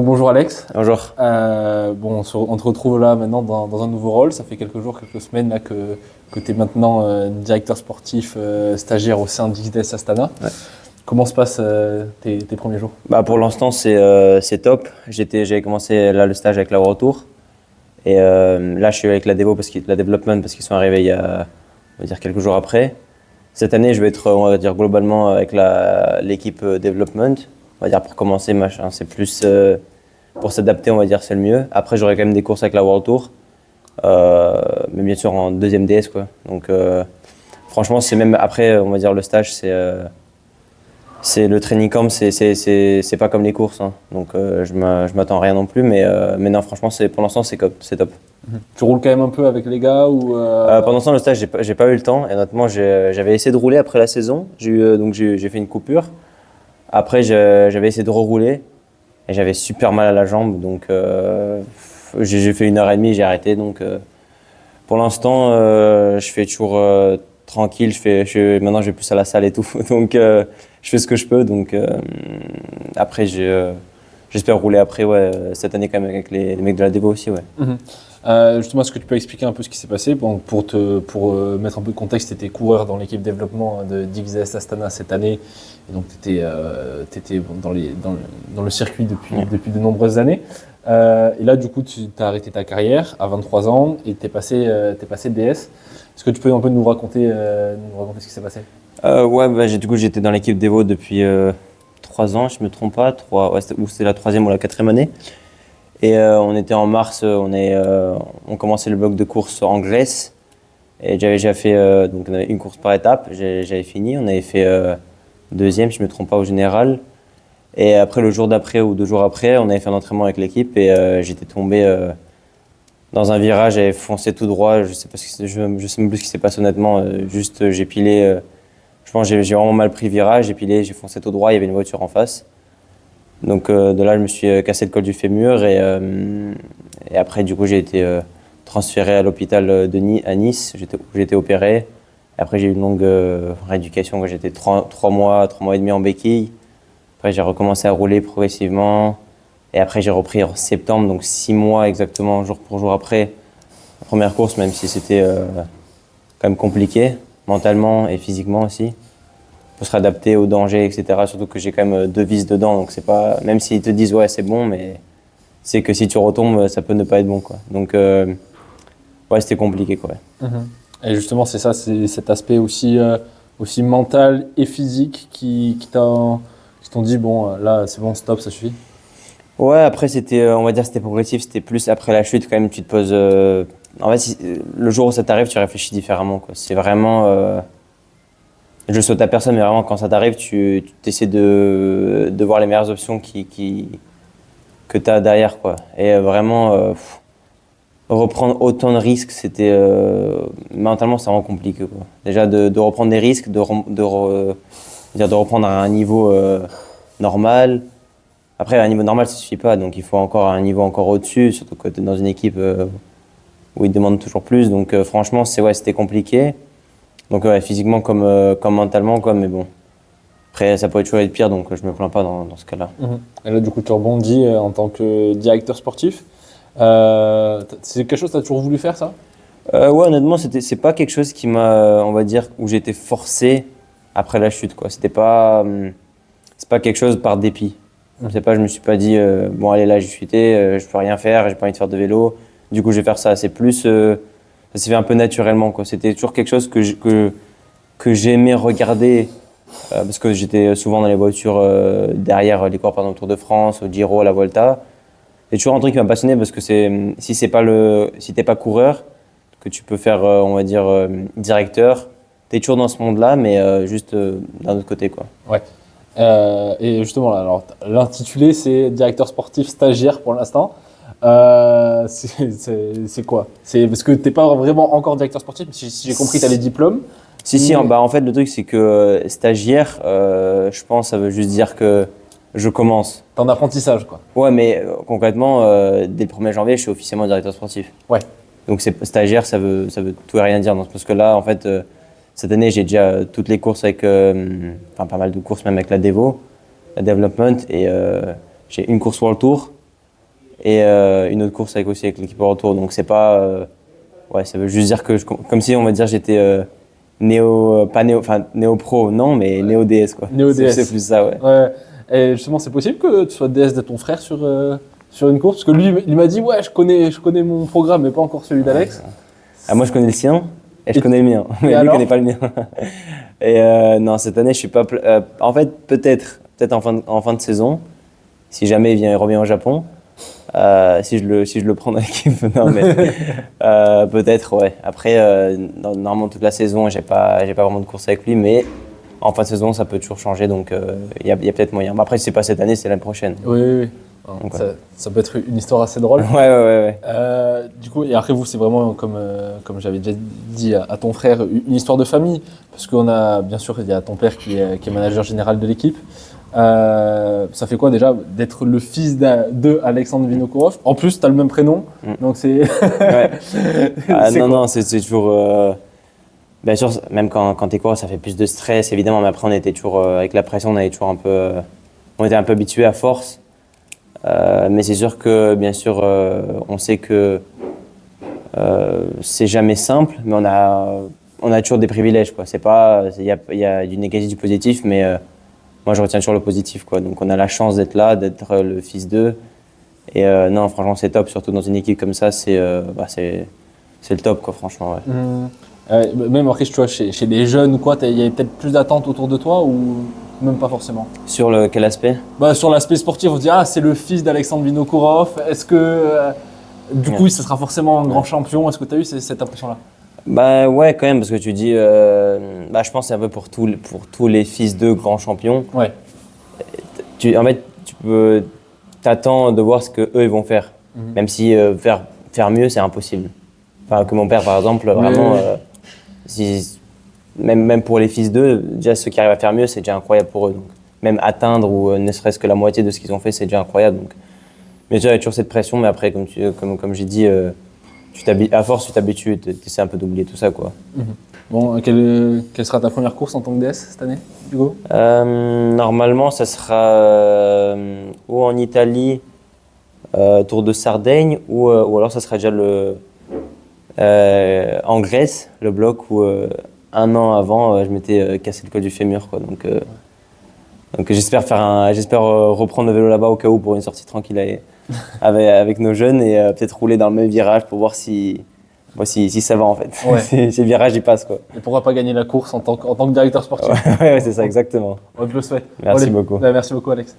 Donc bonjour Alex. Bonjour. On te retrouve là maintenant dans un nouveau rôle. Ça fait quelques jours, quelques semaines là, que tu es maintenant directeur sportif stagiaire au sein d'XDS Astana. Ouais. Comment se passent tes premiers jours? Pour l'instant, c'est top. J'avais commencé là, le stage avec la World Tour. Et là, je suis avec la Development parce qu'ils sont arrivés il y a on va dire, quelques jours après. Cette année, je vais être on va dire, globalement avec l'équipe Development. On va dire pour commencer, c'est plus pour s'adapter, on va dire, c'est le mieux. Après, j'aurai quand même des courses avec la World Tour. Mais bien sûr en deuxième DS, quoi. Donc franchement, c'est même après, on va dire, le stage, c'est le training camp, c'est pas comme les courses, hein. Donc je m'attends à rien non plus, mais non, franchement, pour l'instant, c'est top. Tu roules quand même un peu avec les gars ou Pendant ce temps, le stage, j'ai pas eu le temps. Et honnêtement, j'avais essayé de rouler après la saison. J'ai fait une coupure. Après, j'avais essayé de rerouler et j'avais super mal à la jambe. Donc j'ai fait 1h30, j'ai arrêté. Donc pour l'instant, je fais toujours tranquille. Maintenant, je vais plus à la salle et tout. Donc je fais ce que je peux. Donc après, j'espère rouler après cette année quand même avec les mecs de la Devo aussi. Ouais. Justement, est-ce que tu peux expliquer un peu ce qui s'est passé? Bon, pour mettre un peu de contexte, tu étais coureur dans l'équipe développement d'XDS Astana cette année. Et donc, tu étais dans le circuit depuis de nombreuses années. Et là, du coup, tu as arrêté ta carrière à 23 ans et tu es passé DS. Est-ce que tu peux un peu nous raconter ce qui s'est passé? J'étais dans l'équipe Devo depuis 3 ans, je ne me trompe pas. C'était la 3e ou la 4e année. Et on était en mars, on commençait le bloc de course en Grèce. Et j'avais déjà fait donc on avait une course par étape, j'avais fini. On avait fait 2e, je ne me trompe pas, au général. Et après, le jour d'après ou 2 jours après, on avait fait un entraînement avec l'équipe et j'étais tombé dans un virage, j'avais foncé tout droit. Je sais même plus ce qui s'est passé honnêtement. Juste, j'ai pilé. Je pense que j'ai vraiment mal pris le virage, j'ai pilé, j'ai foncé tout droit, il y avait une voiture en face. Donc de là, je me suis cassé le col du fémur et après, du coup, j'ai été transféré à l'hôpital à Nice, où j'ai été opéré. Et après, j'ai eu une longue rééducation, quand j'étais 3 mois et demi en béquille. Après, j'ai recommencé à rouler progressivement. Et après, j'ai repris en septembre, donc 6 mois exactement, jour pour jour après la première course, même si c'était quand même compliqué, mentalement et physiquement aussi. Il faut se réadapter aux dangers, etc. Surtout que j'ai quand même 2 vis dedans, donc c'est pas. Même s'ils te disent ouais c'est bon, mais c'est que si tu retombes, ça peut ne pas être bon, quoi. Donc c'était compliqué, quoi. Et justement, c'est ça, c'est cet aspect aussi mental et physique qui t'ont dit bon là c'est bon, stop, ça suffit. Ouais, après on va dire c'était progressif, c'était plus après la chute quand même, tu te poses. En fait, le jour où ça t'arrive, tu réfléchis différemment, quoi. C'est vraiment. Je saute à personne, mais vraiment quand ça t'arrive, tu essaies de voir les meilleures options que tu as derrière, quoi. Et vraiment, reprendre autant de risques, c'était mentalement, c'est vraiment compliqué, quoi. Déjà de reprendre des risques, de reprendre à un niveau normal. Après, à un niveau normal, ça ne suffit pas, donc il faut encore un niveau encore au-dessus, surtout que tu es dans une équipe où ils demandent toujours plus. Donc franchement, c'était compliqué. Donc physiquement comme mentalement, quoi, mais bon. Après, ça pourrait toujours être pire, donc je me plains pas dans ce cas-là. Et là, du coup, tu rebondis en tant que directeur sportif. C'est quelque chose que tu as toujours voulu faire, ça? Ouais, honnêtement, c'est pas quelque chose qui m'a, on va dire, où j'ai été forcé après la chute, quoi. C'est pas quelque chose par dépit. Je me suis pas dit, bon, allez, là, j'ai chuté, je peux rien faire, j'ai pas envie de faire de vélo, du coup, je vais faire ça. C'est plus, ça s'est fait un peu naturellement, quoi. C'était toujours quelque chose que j'aimais regarder, parce que j'étais souvent dans les voitures derrière les coureurs, par exemple, au Tour de France, au Giro, à la Volta. C'est toujours un truc qui m'a passionné parce que si t'es pas coureur, que tu peux faire, on va dire, directeur, t'es toujours dans ce monde-là, mais juste d'un autre côté, quoi. Ouais. Et justement, là, alors, l'intitulé, c'est directeur sportif stagiaire pour l'instant. C'est quoi? C'est parce que t'es pas vraiment encore directeur sportif, mais si j'ai compris, tu as les diplômes. Si, en fait, le truc, c'est que stagiaire, je pense, ça veut juste dire que je commence. T'es en apprentissage, quoi. Ouais, mais concrètement, dès le 1er janvier, je suis officiellement directeur sportif. Ouais. Donc stagiaire, ça veut tout et rien dire. Parce que là, en fait, cette année, j'ai déjà toutes les courses avec, pas mal de courses, même avec la Devo, la Development, et j'ai une course World Tour. et une autre course avec l'équipe au retour. Donc c'est pas, ouais, ça veut juste dire que comme si on va dire j'étais néo pro, non, mais néo DS quoi. Néo DS. C'est plus ça, ouais. Ouais. Et justement, c'est possible que tu sois DS de ton frère sur une course? Parce que lui, il m'a dit, ouais, je connais mon programme, mais pas encore celui d'Alex. Ah, moi je connais le sien et je connais le mien, mais lui alors connaît pas le mien. Et non, cette année je suis pas. En fait, peut-être en fin de saison, si jamais il revient au Japon. Si je le prends dans l'équipe, non mais peut-être ouais. Après normalement toute la saison j'ai pas vraiment de course avec lui, mais en fin de saison ça peut toujours changer, donc il y a peut-être moyen. Mais après si c'est pas cette année, c'est l'année prochaine. Oui. Donc, ça peut être une histoire assez drôle. Ouais. Du coup, et après vous, c'est vraiment comme j'avais déjà dit à ton frère, une histoire de famille, parce qu'on a bien sûr il y a ton père qui est manager général de l'équipe. Ça fait quoi déjà d'être le fils de Alexandre Vinokourov? En plus, tu as le même prénom, donc c'est. Ouais. Non, c'est toujours. Bien sûr, même quand t'es coureur, ça fait plus de stress évidemment, mais après on était toujours avec la pression, on avait toujours on était un peu habitué à force. Mais c'est sûr que bien sûr, on sait que c'est jamais simple, mais on a toujours des privilèges quoi. C'est pas, il y a du négatif, du positif, mais moi, je retiens toujours le positif, quoi. Donc, on a la chance d'être là, d'être le fils d'eux. Et non, franchement, c'est top. Surtout dans une équipe comme ça, c'est le top, quoi, franchement. Ouais. Même après, tu vois, chez les jeunes ou quoi, il y avait peut-être plus d'attentes autour de toi ou même pas forcément? Sur quel aspect? Sur l'aspect sportif, on se dit, ah, c'est le fils d'Alexandre Vinokourov. Est-ce que, du coup, ce sera forcément un grand champion? Est-ce que tu as eu cette impression-là? Bah ouais, quand même, parce que tu dis, je pense que c'est un peu pour tous les fils de grands champions. Ouais. En fait, t'attends de voir ce qu'eux ils vont faire. Même si faire mieux, c'est impossible. Enfin, que mon père, par exemple, vraiment, même pour les fils d'eux, déjà ceux qui arrivent à faire mieux, c'est déjà incroyable pour eux. Donc, même atteindre ou ne serait-ce que la moitié de ce qu'ils ont fait, c'est déjà incroyable. Donc, mais tu vois, il y a toujours cette pression, mais après, comme j'ai dit, à force, tu t'habitues, tu essaies un peu d'oublier tout ça, quoi. Bon, quelle sera ta première course en tant que DS cette année, Hugo? Normalement, ça sera ou en Italie, Tour de Sardaigne, ou alors ça sera déjà en Grèce, le bloc où un an avant, je m'étais cassé le col du fémur, quoi. Donc j'espère reprendre le vélo là-bas au cas où pour une sortie tranquille avec nos jeunes et peut-être rouler dans le même virage pour voir si ça va en fait. Ouais. Si le virage il passe quoi. Et pourquoi pas gagner la course en tant que directeur sportif? Ouais, c'est ça exactement. On te le souhaite. Merci beaucoup. Merci beaucoup Alex.